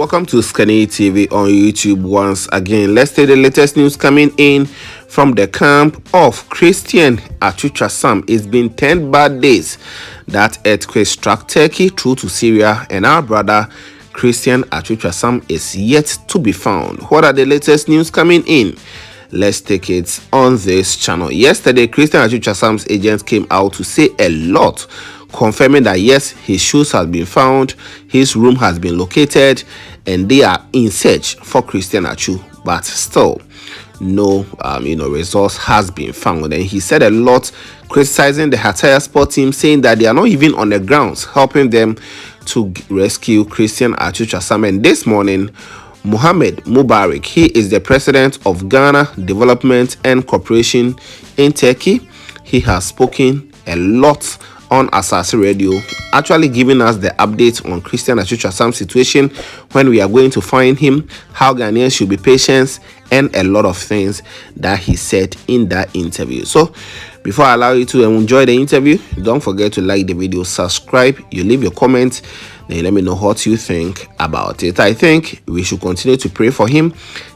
Welcome to OSIKANI TV on YouTube once again. Let's take the latest news coming in from the camp of Christian Atsu'S. It's been 10 bad days that earthquake struck Turkey through to Syria, and our brother Christian Atsu'S is yet to be found. What are the latest news coming in? Let's take it on this channel. Yesterday, Christian Atsu'S' agent came out to say a lot, confirming that yes, his shoes have been found, his room has been located, and they are in search for Christian Atsu, but still no results has been found. And he said a lot, criticizing the Hatay sport team, saying that they are not even on the grounds helping them to rescue Christian Atsu'S. And this morning, Mohammed Mubarak, he is the president of Ghana Development and Corporation in Turkey. He has spoken a lot on Atsu'S Radio, actually giving us the update on Christian Atsu'S' situation, when we are going to find him, how Ghanaians should be patient, and a lot of things that he said in that interview. So before I allow you to enjoy the interview, don't forget to like the video, subscribe, you leave your comments, then let me know what you think about it. I think we should continue to pray for him.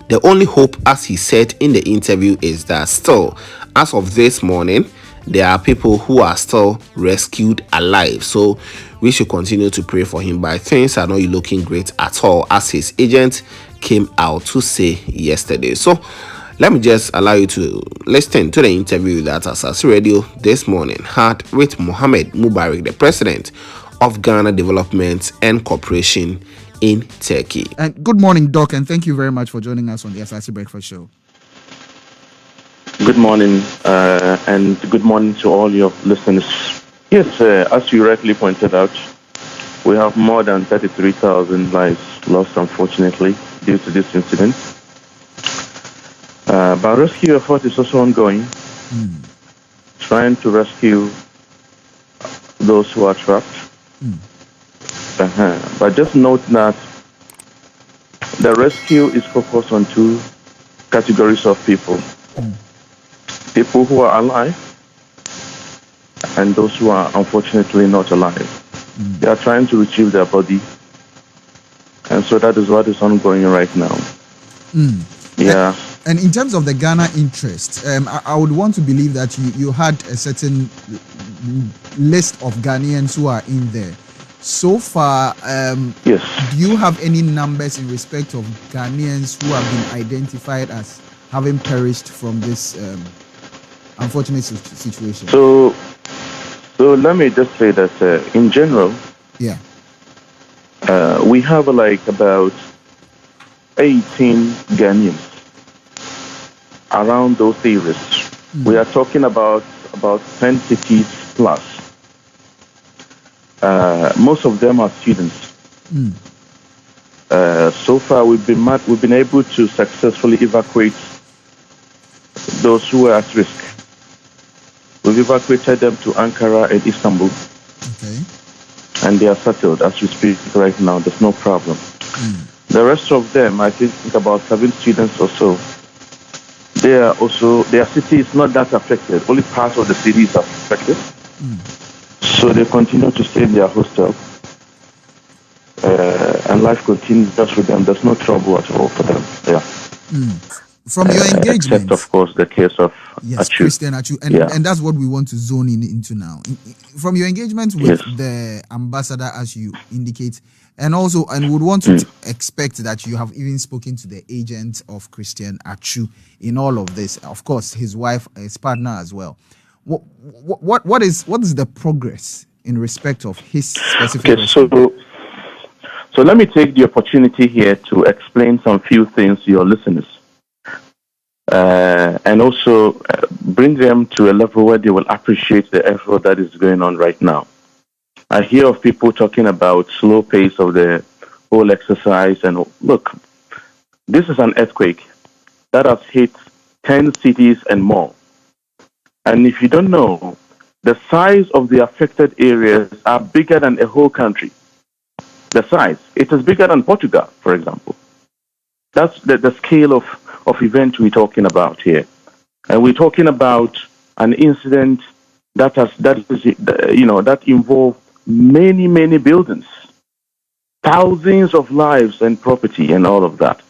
The only hope, as he said in the interview, is that still, as of this morning, there are people who are still rescued alive. So we should continue to pray for him, but things are not looking great at all, as his agent came out to say yesterday. So let me just allow you to listen to the interview that Atsu'S Radio this morning had with Mohammed Mubarak, the president of Ghana Development and Corporation in Turkey. And good morning, Doc, and thank you very much for joining us on the Atsu'S Breakfast Show. Good morning, and good morning to all your listeners. Yes, as you rightly pointed out, we have more than 33,000 lives lost, unfortunately, due to this incident. But rescue effort is also ongoing, trying to rescue those who are trapped. But just note that the rescue is focused on two categories of people. People who are alive and those who are unfortunately not alive. They are trying to retrieve their body, and so that is what is ongoing right now. Yeah. And in terms of the Ghana interest, I would want to believe that you had a certain list of Ghanaians who are in there. So far, yes. Do you have any numbers in respect of Ghanaians who have been identified as having perished from this unfortunate situation? So let me just say that in general, we have like about 18 Ghanaians around those areas. We are talking about 10 cities plus. Most of them are students. So far, we've been able to successfully evacuate those who are at risk. We've evacuated them to Ankara and Istanbul. Okay. And they are settled as we speak right now. There's no problem. The rest of them, I think about 7 students or so, their city is not that affected. Only part of the city is affected. So they continue to stay in their hostel. And life continues just with them. There's no trouble at all for them. Yeah. From your engagement, except of course the case of Atsu. Christian Atsu, and that's what we want to zone into now. From your engagement with the ambassador, as you indicate, and would want to expect that you have even spoken to the agent of Christian Atsu in all of this. Of course, his wife, his partner as well. What is the progress in respect of his specific? Okay, so let me take the opportunity here to explain some few things to your listeners. And also bring them to a level where they will appreciate the effort that is going on right now. I hear of people talking about slow pace of the whole exercise, and look, this is an earthquake that has hit 10 cities and more. And if you don't know, the size of the affected areas are bigger than a whole country. The size, it is bigger than Portugal, for example. That's the scale of event we're talking about here. And we're talking about an incident that involved many buildings. thousands of lives and property and all of that.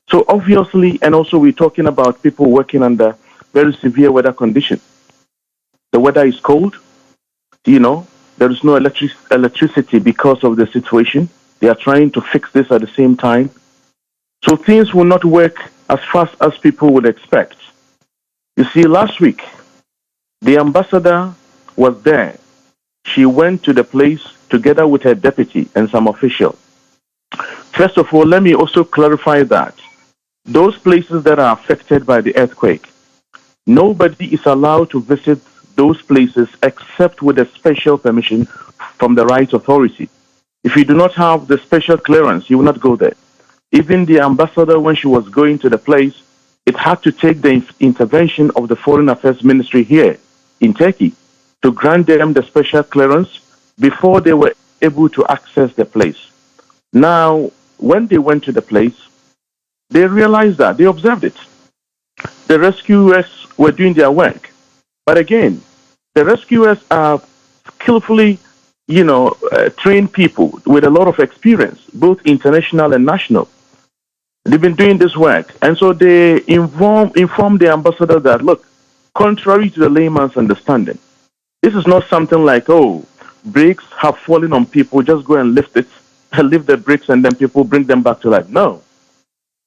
So obviously, and also we're talking about people working under very severe weather conditions. The weather is cold, there is no electricity because of the situation. They are trying to fix this at the same time. So things will not work as fast as people would expect. You see, last week, the ambassador was there. She went to the place together with her deputy and some official. First of all, let me also clarify that those places that are affected by the earthquake, nobody is allowed to visit those places except with a special permission from the right authority. If you do not have the special clearance, you will not go there. Even the ambassador, when she was going to the place, it had to take the intervention of the Foreign Affairs Ministry here in Turkey to grant them the special clearance before they were able to access the place. Now, when they went to the place, they realized that, they observed it. The rescuers were doing their work. But again, the rescuers are skillfully, trained people with a lot of experience, both international and national. They've been doing this work. And so they informed the ambassador that, look, contrary to the layman's understanding, this is not something like, bricks have fallen on people, just go and lift the bricks and then people bring them back to life. No.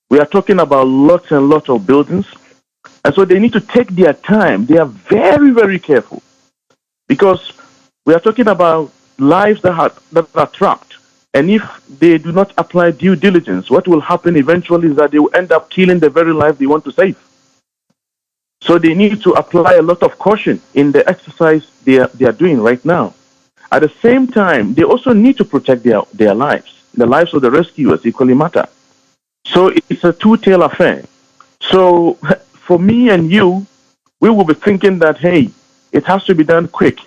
We are talking about lots and lots of buildings. And so they need to take their time. They are very, very careful. Because we are talking about lives that are trapped. And if they do not apply due diligence, what will happen eventually is that they will end up killing the very life they want to save. So they need to apply a lot of caution in the exercise they are doing right now. At the same time, they also need to protect their lives. The lives of the rescuers equally matter. So it's a two-tailed affair. So for me and you, we will be thinking that, hey, it has to be done quick.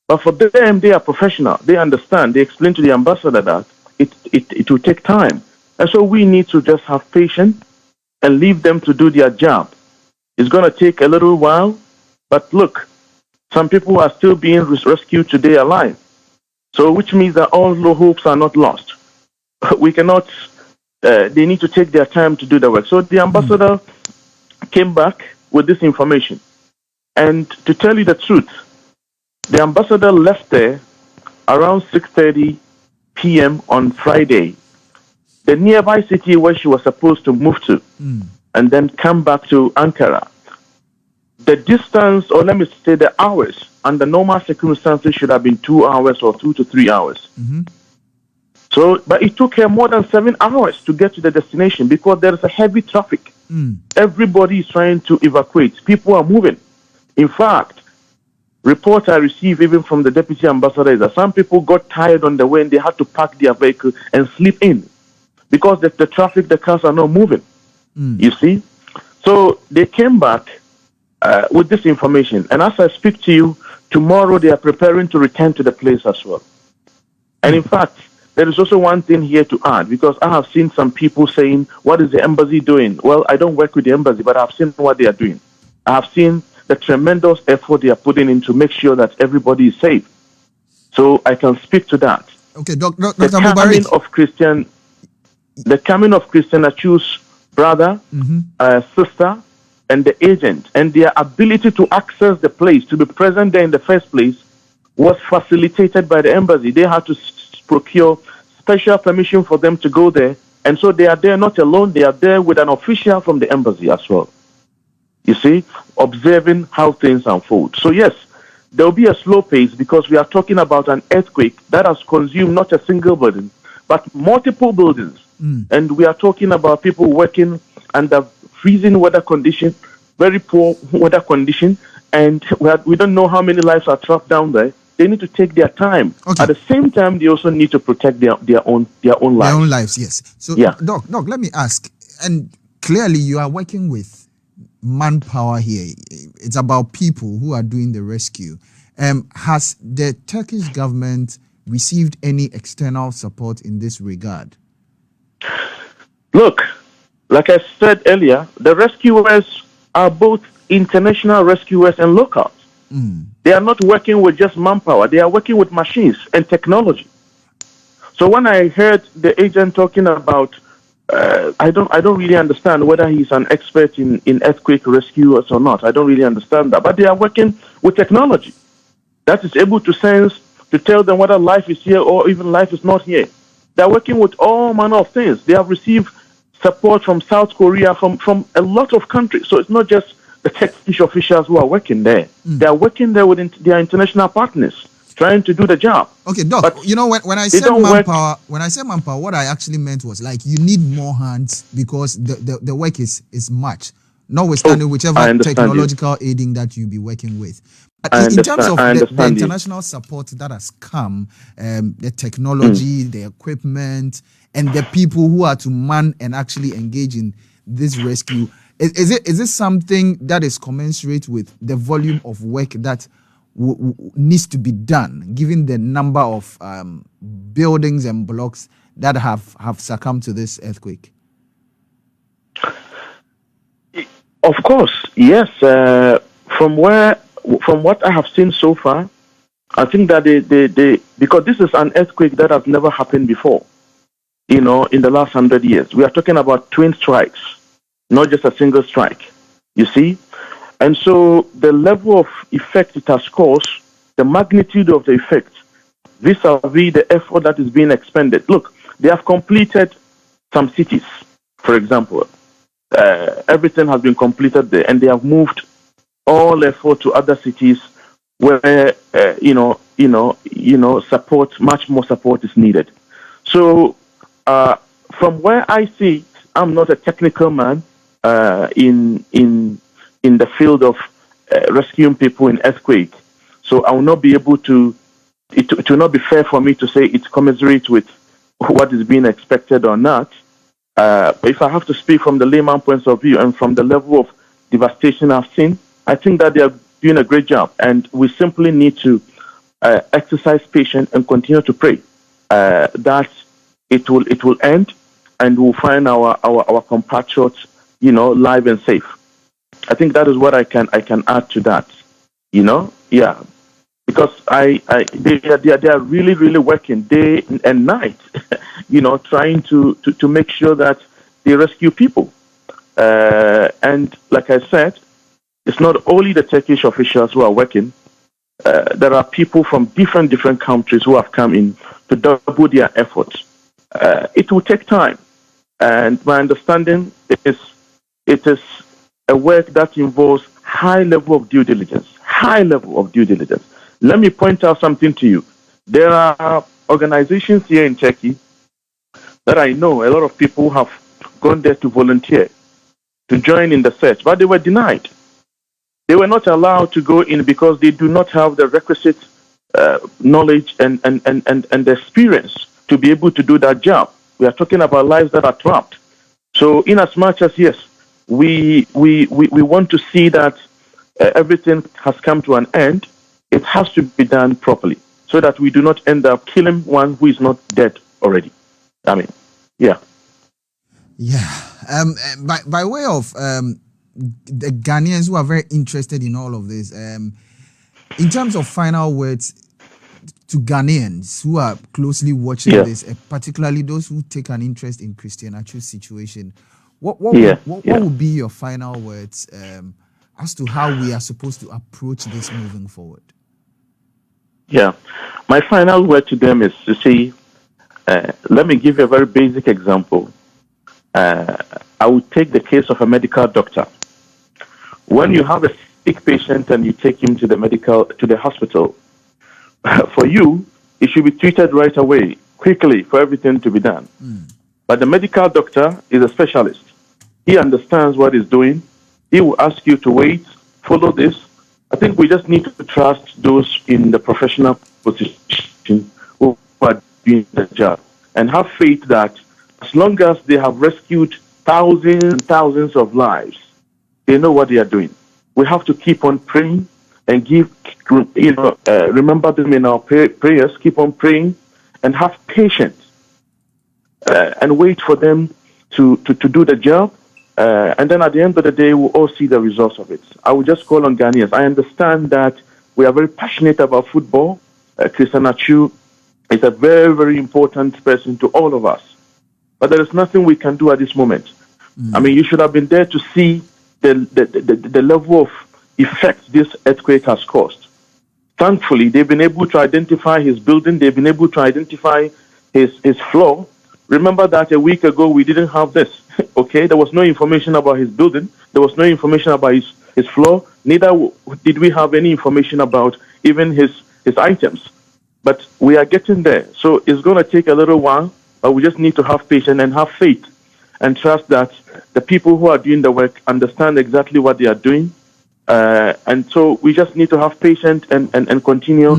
But for them, they are professional. They understand. They explain to the ambassador that it will take time. And so we need to just have patience and leave them to do their job. It's going to take a little while, but look, some people are still being rescued today alive. So which means that all the hopes are not lost. We cannot, they need to take their time to do the work. So the ambassador came back with this information. And to tell you the truth, the ambassador left there around 6:30 p.m. on Friday, the nearby city where she was supposed to move to, and then come back to Ankara. The distance, or let me say the hours, under normal circumstances should have been 2 hours or 2 to 3 hours. So, but it took her more than 7 hours to get to the destination because there is a heavy traffic. Everybody is trying to evacuate. People are moving. In fact, reports I received even from the deputy ambassador is that some people got tired on the way and they had to park their vehicle and sleep in because the traffic, the cars are not moving. You see? So they came back with this information. And as I speak to you, tomorrow they are preparing to return to the place as well. And in fact, there is also one thing here to add, because I have seen some people saying, what is the embassy doing? Well, I don't work with the embassy, but I've seen what they are doing. I have seen the tremendous effort they are putting in to make sure that everybody is safe. So I can speak to that. Okay, Dr. The coming of Christian Atsu'S brother, sister, and the agent, and their ability to access the place, to be present there in the first place, was facilitated by the embassy. They had to procure special permission for them to go there. And so they are there not alone, they are there with an official from the embassy as well. You see, observing how things unfold. So yes, there will be a slow pace because we are talking about an earthquake that has consumed not a single building, but multiple buildings. And we are talking about people working under freezing weather conditions, very poor weather conditions, and we don't know how many lives are trapped down there. They need to take their time. Okay. At the same time, they also need to protect their own lives. Their own lives, yes. So, yeah. Doc, let me ask, and clearly you are working with manpower here. It's about people who are doing the rescue. Has the Turkish government received any external support in this regard? Look, like I said earlier, the rescuers are both international rescuers and locals. They are not working with just manpower. They are working with machines and technology. So when I heard the agent talking about, I don't really understand whether he's an expert in earthquake rescue or not. I don't really understand that. But they are working with technology that is able to sense, to tell them whether life is here or even life is not here. They are working with all manner of things. They have received support from South Korea, from a lot of countries. So it's not just the Turkish officials who are working there. They are working there with their international partners, trying to do the job. Okay, Doc. But when I said manpower, what I actually meant was like you need more hands because the work is much, notwithstanding whichever technological aiding that you be working with. But in terms of the international support that has come, the technology, the equipment, and the people who are to man and actually engage in this rescue, is it something that is commensurate with the volume of work that needs to be done, given the number of buildings and blocks that have succumbed to this earthquake? Of course, yes. From what I have seen so far, I think that they because this is an earthquake that has never happened before, in the last 100 years. We are talking about twin strikes, not just a single strike, you see? And so the level of effect it has caused, the magnitude of the effect, vis-a-vis the effort that is being expended. Look, they have completed some cities, for example. Everything has been completed there, and they have moved all effort to other cities where, support, much more support is needed. So from where I see, I'm not a technical man in the field of rescuing people in earthquake. So I will not be able to, it will not be fair for me to say it's commensurate with what is being expected or not. But if I have to speak from the layman point of view and from the level of devastation I've seen, I think that they are doing a great job. And we simply need to exercise patience and continue to pray that it will end and we'll find our compatriots, live and safe. I think that is what I can add to that. Yeah, because they are really, really working day and night, trying to make sure that they rescue people. And like I said, it's not only the Turkish officials who are working. There are people from different countries who have come in to double their efforts. It will take time, and my understanding is it is a work that involves high level of due diligence. Let me point out something to you. There are organizations here in Turkey that I know a lot of people have gone there to volunteer, to join in the search, but they were denied. They were not allowed to go in because they do not have the requisite knowledge and the experience to be able to do that job. We are talking about lives that are trapped. So in as much as, yes, we want to see that everything has come to an end, it has to be done properly so that we do not end up killing one who is not dead already. I mean, yeah. Yeah. By way of the Ghanaians who are very interested in all of this, in terms of final words to Ghanaians who are closely watching this, particularly those who take an interest in Christian Atsu'S situation, what would be your final words as to how we are supposed to approach this moving forward? Yeah, my final word to them is to say, let me give you a very basic example. I would take the case of a medical doctor. When you have a sick patient and you take him to the hospital, for you, it should be treated right away, quickly, for everything to be done. But the medical doctor is a specialist. He understands what he's doing. He will ask you to wait, follow this. I think we just need to trust those in the professional position who are doing the job and have faith that as long as they have rescued thousands and thousands of lives, they know what they are doing. We have to keep on praying and remember them in our prayers, keep on praying and have patience and wait for them to do the job. And then at the end of the day, we'll all see the results of it. I will just call on Ghanaians. I understand that we are very passionate about football. Christian Atsu'S He's a very, very important person to all of us. But there is nothing we can do at this moment. I mean, you should have been there to see the level of effect this earthquake has caused. Thankfully, they've been able to identify his building. They've been able to identify his floor. Remember that a week ago, we didn't have this. Okay, there was no information about his building. There was no information about his floor. Neither did we have any information about even his items. But we are getting there. So it's going to take a little while, but we just need to have patience and have faith and trust that the people who are doing the work understand exactly what they are doing. And so we just need to have patience and continue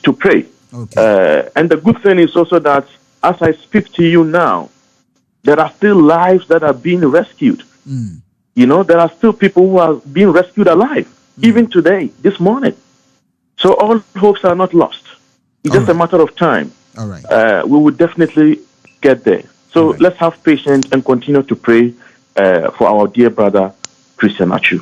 to pray. Okay. And the good thing is also that as I speak to you now, there are still lives that are being rescued. You know, there are still people who are being rescued alive, even today, this morning. So all hopes are not lost. It's just a matter of time. All right. We will definitely get there. So let's have patience and continue to pray for our dear brother, Christian Atsu.